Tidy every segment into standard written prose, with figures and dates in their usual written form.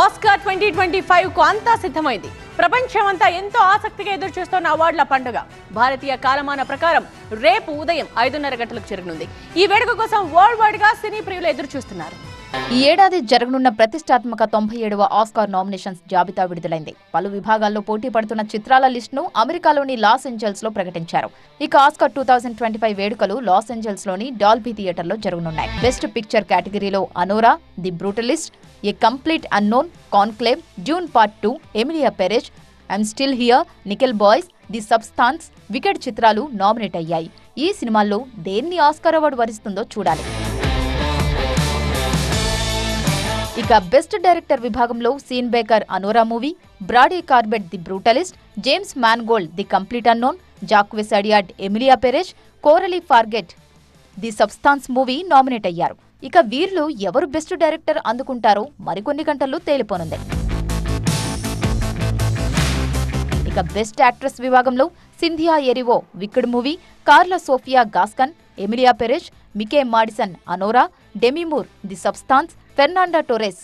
Oscar 2025 కు అంతా సిద్ధమైంది. ప్రపంచమంతా ఎంతో ఆసక్తిగా ఎదురుచూస్తున్న అవార్డుల పండుగ భారతీయ కాలమాన ప్రకారం రేపు ఉదయం 5:30 గంటలకు జరగనుంది. ఈ వేడుక కోసం వరల్డ్ వైడ్ గా సినీ ప్రియులు ఎదురుచూస్తున్నారు. ఈ ఏడాది జరగనున్న ప్రతిష్టాత్మక 97వ ఆస్కార్ నామినేషన్స్ జాబితా విడుదలైంది. పలు విభాగాల్లో పోటీ పడుతున్న చిత్రాల లిస్టును అమెరికాలోని లాస్ ఏంజల్స్ లో ప్రకటించారు. ఇక ఆస్కార్ 2025 వేడుకలు లాస్ ఏంజల్స్ లోని డాల్బీ థియేటర్లో జరగనున్నాయి. బెస్ట్ పిక్చర్ కేటగిరీలో Anora, the Brutalist, a Complete Unknown, Conclave, Dune part 2, Emilia Perez, I'm still here, Nickel Boys, the Substance, Wicked చిత్రాలు నామినేట్ అయ్యాయి. ఈ సినిమాల్లో దేన్ని ఆస్కార్ అవార్డు వరిస్తుందో చూడాలి. ఇక బెస్ట్ డైరెక్టర్ విభాగంలో Sean Baker Anora movie, Brady Corbet the Brutalist, James Mangold the Complete Unknown, Jacques అడియాడ్ Emilia Perez, Coralie Fargeat the Substance movie nominate అయ్యారు. ఇక వీరిలో ఎవరు బెస్ట్ డైరెక్టర్ అందుకుంటారో మరికొన్ని గంటల్లో తేలిపోనుంది. ఇక బెస్ట్ యాక్ట్రెస్ విభాగంలో Cynthia Erivo Wicked movie, Karla Sofia Gascon, Emilia Perez, Mikey Madison Anora, Demi Moore the Substance, Fernanda Torres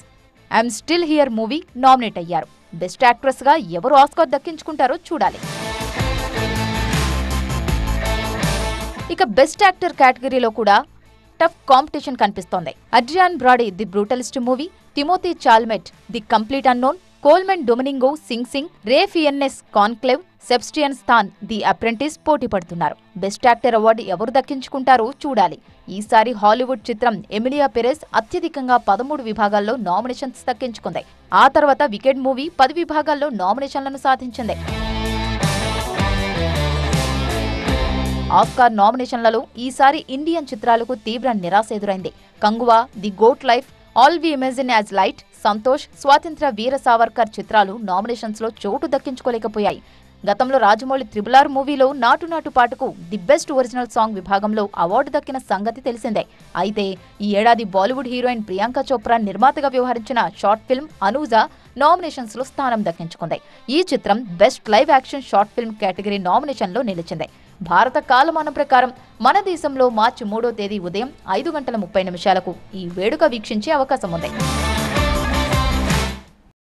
I'm still here movie nominate అయ్యారు. Best actress గా ఎవరు ఆస్కార్ దక్కించుకుంటారో చూడాలి. ఇక బెస్ట్ యాక్టర్ కేటగిరీలో కూడా టఫ్ కాంపిటీషన్ కనిపిస్తోంది. Adrien Brody the Brutalist movie, Timothee Chalamet the Complete Unknown, Colman Domingo Sing Sing, Ralph Fiennes Conclave, Sebastian Stan the Apprentice పోటీ పడుతున్నారు. బెస్ట్ యాక్టర్ అవార్డు ఎవరు దక్కించుకుంటారో చూడాలి. ఈసారి హాలీవుడ్ చిత్రం ఎమిలియా పెరెజ్ అత్యధికంగా 13 విభాగాల్లో నామినేషన్స్ దక్కించుకుంది. ఆ తర్వాత వికెడ్ మూవీ 10 విభాగాల్లో నామినేషన్లను సాధించింది. ఆస్కార్ నామినేషన్లలో ఈసారి ఇండియన్ చిత్రాలకు తీవ్ర నిరాశ ఎదురైంది. Kanguva, the goat life, all we imagine as light, Santosh, Swatantrya Veer Savarkar చిత్రాలు నామినేషన్స్ లో చోటు దక్కించుకోలేకపోయాయి. గతంలో రాజమౌళి RRR మూవీలో నాటు నాటు పాటకు ది బెస్ట్ ఒరిజినల్ సాంగ్ విభాగంలో అవార్డు దక్కిన సంగతి తెలిసిందే. అయితే ఈ ఏడాది బాలీవుడ్ హీరోయిన్ ప్రియాంక చోప్రా నిర్మాతగా వ్యవహరించిన షార్ట్ ఫిల్మ్ అనూజా నామినేషన్స్ లో స్థానం దక్కించుకుంది. ఈ చిత్రం best live action short film category nomination లో నిలిచింది. భారత కాలమానం ప్రకారం మన దేశంలో మార్చి 3వ తేదీ ఉదయం 5:30 ఈ వేడుక వీక్షించే అవకాశం ఉంది.